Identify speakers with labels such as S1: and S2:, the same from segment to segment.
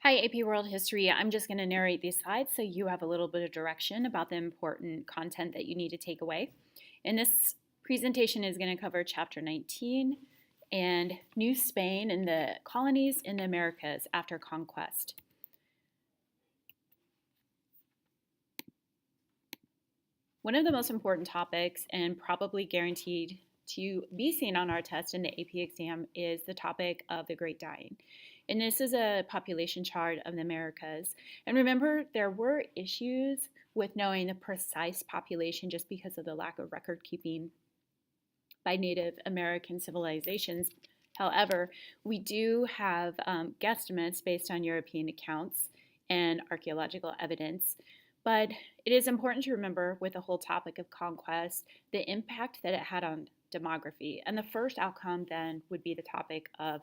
S1: Hi, AP World History. I'm just going to narrate these slides so you have a little bit of direction about the important content that you need to take away. And this presentation is going to cover Chapter 19 and New Spain and the colonies in the Americas after conquest. One of the most important topics, and probably guaranteed to be seen on our test in the AP exam, is the topic of the Great Dying. And this is a population chart of the Americas. And remember, there were issues with knowing the precise population just because of the lack of record keeping by Native American civilizations. However, we do have guesstimates based on European accounts and archaeological evidence. But it is important to remember with the whole topic of conquest the impact that it had on demography. And the first outcome then would be the topic of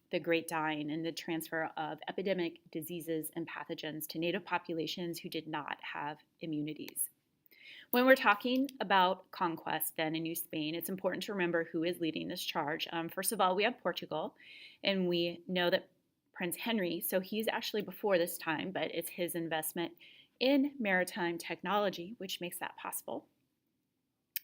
S1: the Great Dying and the transfer of epidemic diseases and pathogens to native populations who did not have immunities. When we're talking about conquest then in New Spain, it's important to remember who is leading this charge. First of all, we have Portugal, and we know that Prince Henry, so he's actually before this time, but it's his investment in maritime technology which makes that possible.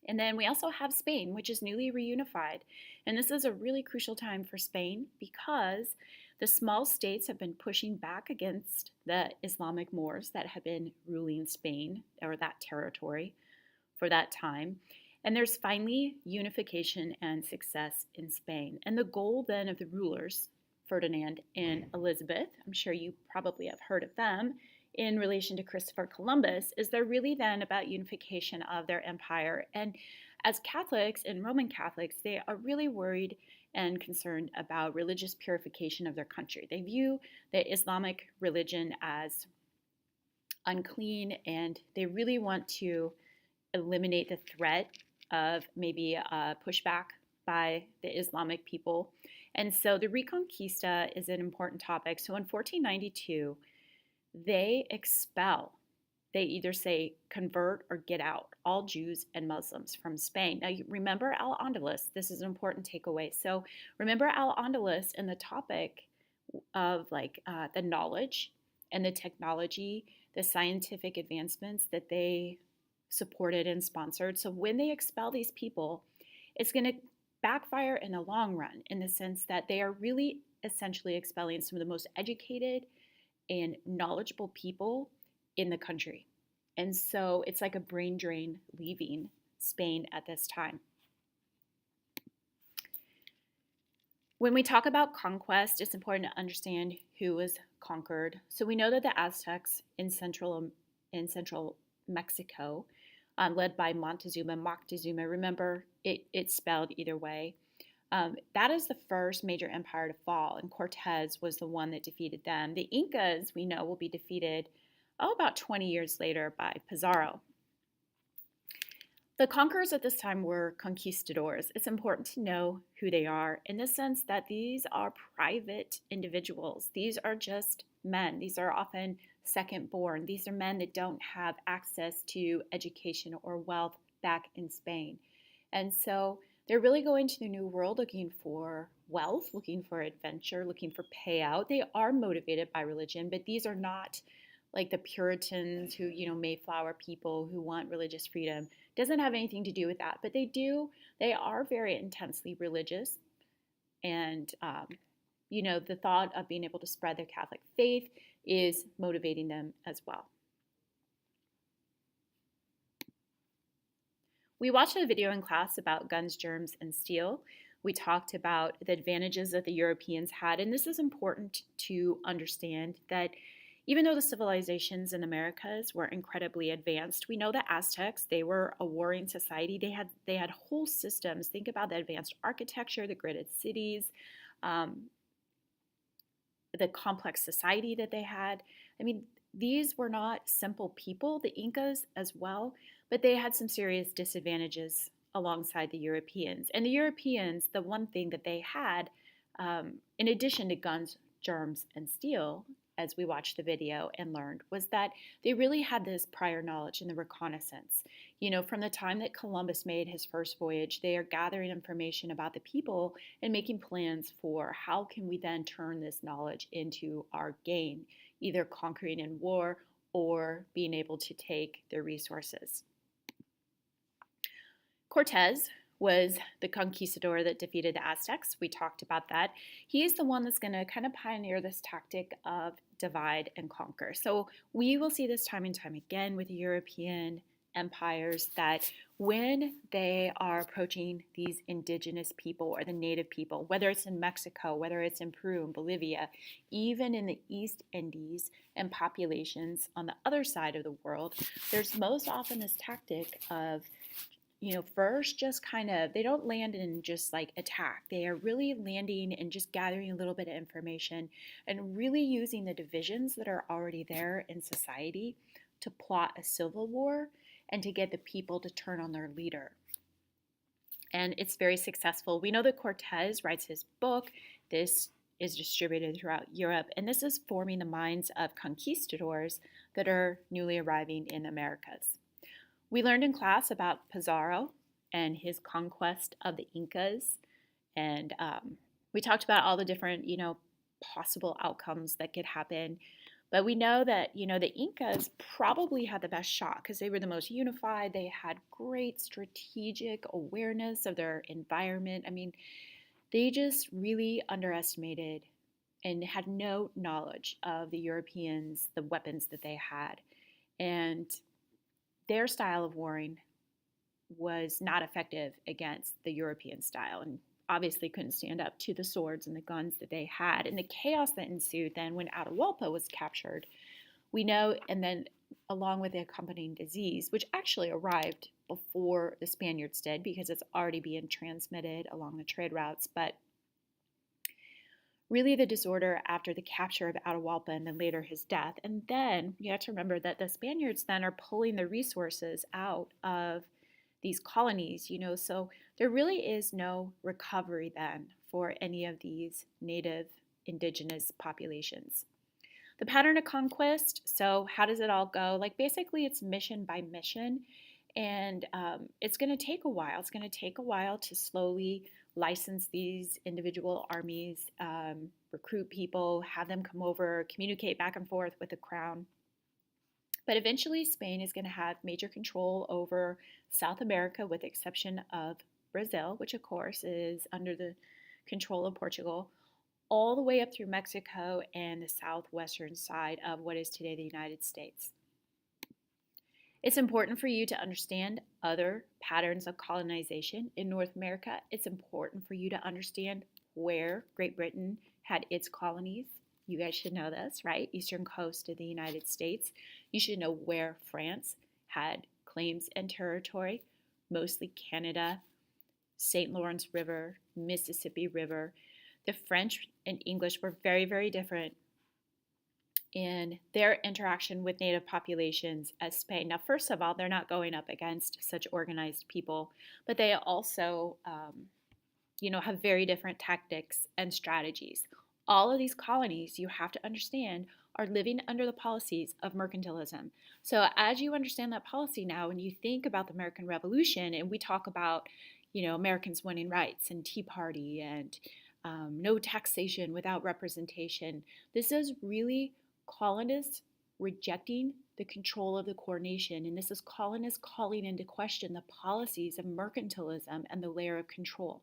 S1: And then we also have Spain, which is newly reunified. And this is a really crucial time for Spain because the small states have been pushing back against the Islamic Moors that have been ruling Spain or that territory for that time. And there's finally unification and success in Spain. And the goal then of the rulers, Ferdinand and Elizabeth, I'm sure you probably have heard of them, in relation to Christopher Columbus, is they're really then about unification of their empire. And as Catholics and Roman Catholics, they are really worried and concerned about religious purification of their country. They view the Islamic religion as unclean, and they really want to eliminate the threat of maybe a pushback by the Islamic people. And so the Reconquista is an important topic. So in 1492, they expel, they either say convert or get out, all Jews and Muslims from Spain. Now, you remember Al-Andalus. This is an important takeaway. So remember Al-Andalus and the topic of the knowledge and the technology, the scientific advancements that they supported and sponsored. So when they expel these people, it's going to backfire in the long run in the sense that they are really essentially expelling some of the most educated and knowledgeable people in the country. And so it's like a brain drain leaving Spain at this time. When we talk about conquest, it's important to understand who was conquered. So we know that the Aztecs in central Mexico, led by Moctezuma, remember it's spelled either way. That is the first major empire to fall, and Cortez was the one that defeated them. The Incas, we know, will be defeated about 20 years later by Pizarro. The conquerors at this time were conquistadors. It's important to know who they are in the sense that these are private individuals. These are just men. These are often second born. These are men that don't have access to education or wealth back in Spain. And so they're really going to the New World looking for wealth, looking for adventure, looking for payout. They are motivated by religion, but these are not like the Puritans who, Mayflower people who want religious freedom. Doesn't have anything to do with that, but they are very intensely religious. And, the thought of being able to spread their Catholic faith is motivating them as well. We watched a video in class about guns, germs, and steel. We talked about the advantages that the Europeans had, and this is important to understand that even though the civilizations in the Americas were incredibly advanced, we know the Aztecs, they were a warring society. They had whole systems. Think about the advanced architecture, the gridded cities, the complex society that they had. I mean, these were not simple people, the Incas as well, but they had some serious disadvantages alongside the Europeans. And the Europeans, the one thing that they had, in addition to guns, germs, and steel, as we watched the video and learned was that they really had this prior knowledge in the reconnaissance. From the time that Columbus made his first voyage, they are gathering information about the people and making plans for how can we then turn this knowledge into our gain, either conquering in war or being able to take their resources. Cortez was the conquistador that defeated the Aztecs. We talked about that. He is the one that's going to kind of pioneer this tactic of divide and conquer. So we will see this time and time again with European empires that when they are approaching these indigenous people or the native people, whether it's in Mexico, whether it's in Peru and Bolivia, even in the East Indies and populations on the other side of the world, there's most often this tactic of first just kind of, they don't land and just like attack. They are really landing and just gathering a little bit of information and really using the divisions that are already there in society to plot a civil war and to get the people to turn on their leader. And it's very successful. We know that Cortez writes his book. This is distributed throughout Europe, and this is forming the minds of conquistadors that are newly arriving in the Americas. We learned in class about Pizarro and his conquest of the Incas, and we talked about all the different, possible outcomes that could happen. But we know that, the Incas probably had the best shot because they were the most unified. They had great strategic awareness of their environment. I mean, they just really underestimated and had no knowledge of the Europeans, the weapons that they had. And their style of warring was not effective against the European style and obviously couldn't stand up to the swords and the guns that they had. And the chaos that ensued then when Atahualpa was captured, we know, and then along with the accompanying disease, which actually arrived before the Spaniards did because it's already being transmitted along the trade routes, but really the disorder after the capture of Atahualpa and then later his death. And then you have to remember that the Spaniards then are pulling the resources out of these colonies, so there really is no recovery then for any of these native indigenous populations. The pattern of conquest, so how does it all go? Like basically it's mission by mission, and it's going to take a while. It's going to take a while to slowly license these individual armies, recruit people, have them come over, communicate back and forth with the crown. But eventually Spain is going to have major control over South America with the exception of Brazil, which of course is under the control of Portugal, all the way up through Mexico and the southwestern side of what is today the United States. It's important for you to understand other patterns of colonization in North America. It's important for you to understand where Great Britain had its colonies. You guys should know this, right? Eastern coast of the United States. You should know where France had claims and territory, mostly Canada, St. Lawrence River, Mississippi River. The French and English were very, very different in their interaction with native populations as Spain. Now, first of all, they're not going up against such organized people, but they also, have very different tactics and strategies. All of these colonies, you have to understand, are living under the policies of mercantilism. So as you understand that policy now, and you think about the American Revolution, and we talk about, Americans winning rights and Tea Party and no taxation without representation, this is really colonists rejecting the control of the coronation, and this is colonists calling into question the policies of mercantilism and the layer of control.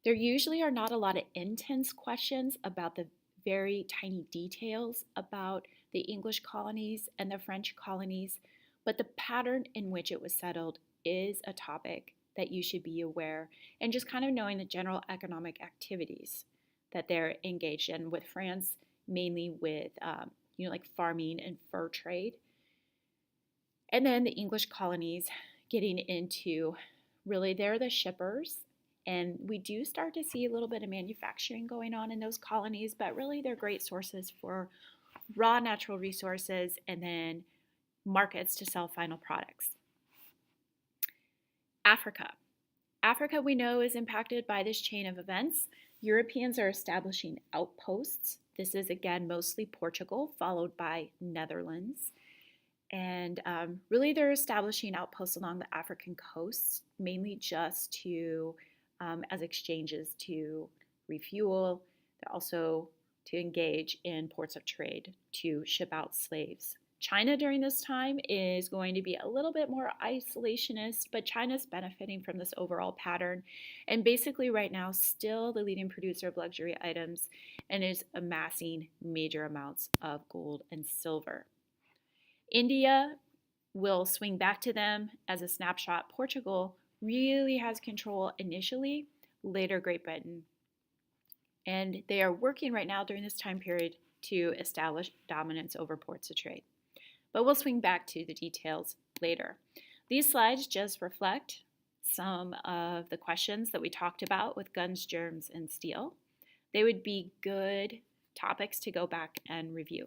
S1: There usually are not a lot of intense questions about the very tiny details about the English colonies and the French colonies, but the pattern in which it was settled is a topic that you should be aware, and just kind of knowing the general economic activities that they're engaged in, with France mainly with like farming and fur trade, and then the English colonies getting into really they're the shippers, and we do start to see a little bit of manufacturing going on in those colonies, but really they're great sources for raw natural resources and then markets to sell final products. Africa we know is impacted by this chain of events. Europeans are establishing outposts. This is again mostly Portugal, followed by Netherlands. And really, they're establishing outposts along the African coasts, mainly just to as exchanges to refuel, also to engage in ports of trade to ship out slaves. China during this time is going to be a little bit more isolationist, but China's benefiting from this overall pattern and basically right now still the leading producer of luxury items and is amassing major amounts of gold and silver. India will swing back to them as a snapshot. Portugal really has control initially, later Great Britain. And they are working right now during this time period to establish dominance over ports of trade. But we'll swing back to the details later. These slides just reflect some of the questions that we talked about with guns, germs, and steel. They would be good topics to go back and review.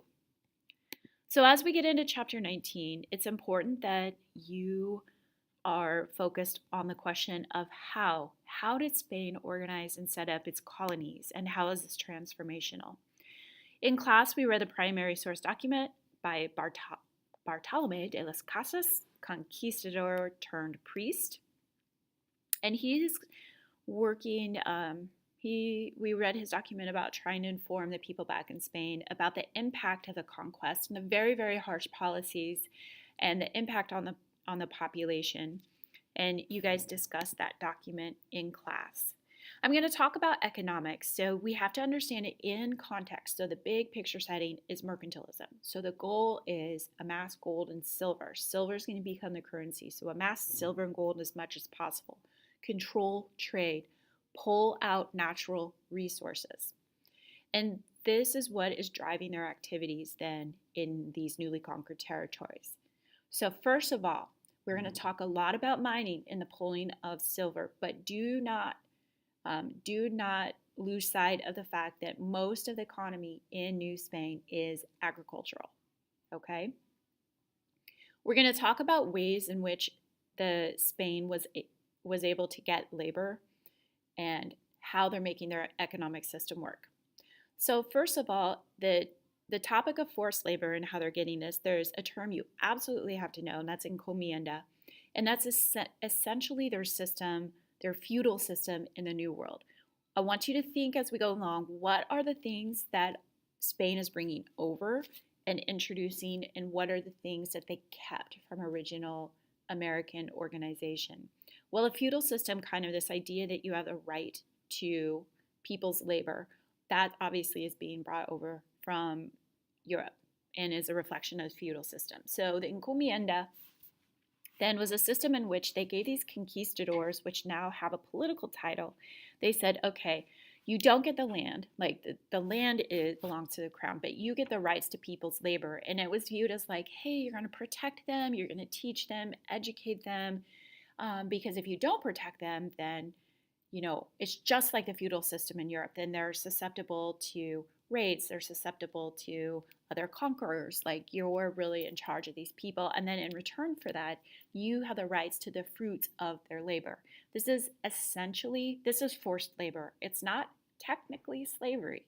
S1: So as we get into chapter 19, it's important that you are focused on the question of how. How did Spain organize and set up its colonies, and how is this transformational? In class, we read the primary source document by Bartolomé de las Casas, conquistador turned priest. And he's working, we read his document about trying to inform the people back in Spain about the impact of the conquest and the very, very harsh policies and the impact on the population. And you guys discussed that document in class. I'm going to talk about economics, so we have to understand it in context. So the big picture setting is mercantilism. So the goal is amass gold and silver. Silver is going to become the currency, so amass silver and gold as much as possible. Control trade, pull out natural resources. And this is what is driving their activities then in these newly conquered territories. So first of all, we're going to talk a lot about mining and the pulling of silver, but do not lose sight of the fact that most of the economy in New Spain is agricultural. Okay? We're going to talk about ways in which the Spain was able to get labor and how they're making their economic system work. So first of all, the topic of forced labor and how they're getting this, there's a term you absolutely have to know, and that's encomienda. And that's essentially their system, their feudal system in the New World. I want you to think as we go along, what are the things that Spain is bringing over and introducing, and what are the things that they kept from original American organization? Well, a feudal system, kind of this idea that you have the right to people's labor, that obviously is being brought over from Europe and is a reflection of the feudal system. So the encomienda then was a system in which they gave these conquistadors, which now have a political title, they said, okay, you don't get the land, like the land belongs to the crown, but you get the rights to people's labor. And it was viewed as like, hey, you're going to protect them, you're going to teach them, educate them, because if you don't protect them, then, you know, it's just like the feudal system in Europe. Then they're susceptible to raids, they're susceptible to other conquerors, like you're really in charge of these people. And then in return for that, you have the rights to the fruits of their labor. This is forced labor. It's not technically slavery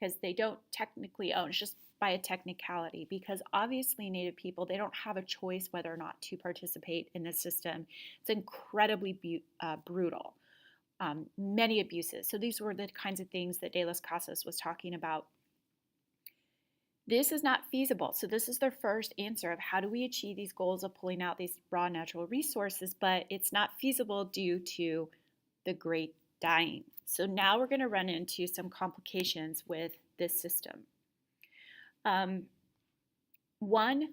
S1: because they don't technically own. It's just by a technicality, because obviously Native people, they don't have a choice whether or not to participate in this system. It's incredibly brutal. Many abuses. So these were the kinds of things that De las Casas was talking about. This is not feasible. So this is their first answer of how do we achieve these goals of pulling out these raw natural resources, but it's not feasible due to the Great Dying. So now we're going to run into some complications with this system. One,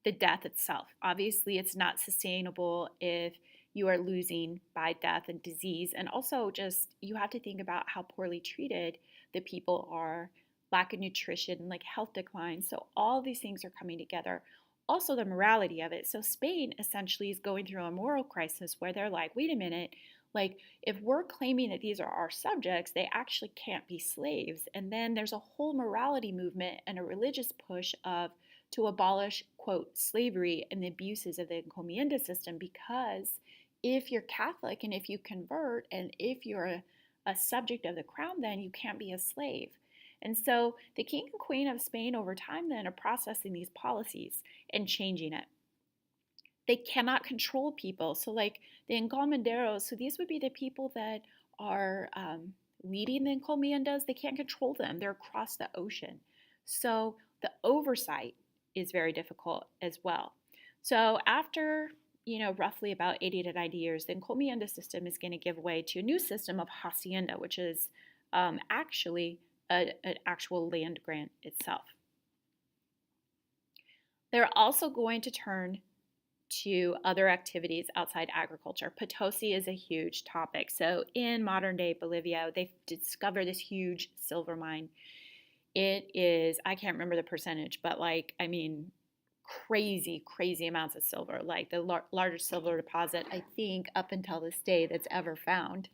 S1: the death itself. Obviously, it's not sustainable if you are losing by death and disease. And also just, you have to think about how poorly treated the people are, lack of nutrition, like health decline. So all these things are coming together. Also the morality of it. So Spain essentially is going through a moral crisis where they're like, wait a minute, like if we're claiming that these are our subjects, they actually can't be slaves. And then there's a whole morality movement and a religious push to abolish, quote, slavery and the abuses of the encomienda system, because if you're Catholic and if you convert and if you're a subject of the crown, then you can't be a slave. And so the king and queen of Spain over time then are processing these policies and changing it. They cannot control people. So, like the encomenderos, so these would be the people that are leading the encomiendas. They can't control them. They're across the ocean. So the oversight is very difficult as well. So after roughly about 80 to 90 years, the encomienda system is going to give way to a new system of hacienda, which is actually an actual land grant itself. They're also going to turn to other activities outside agriculture. Potosi is a huge topic. So in modern day Bolivia, they've discovered this huge silver mine. It is, I can't remember the percentage, but crazy, crazy amounts of silver, like the largest silver deposit, I think, up until this day that's ever found.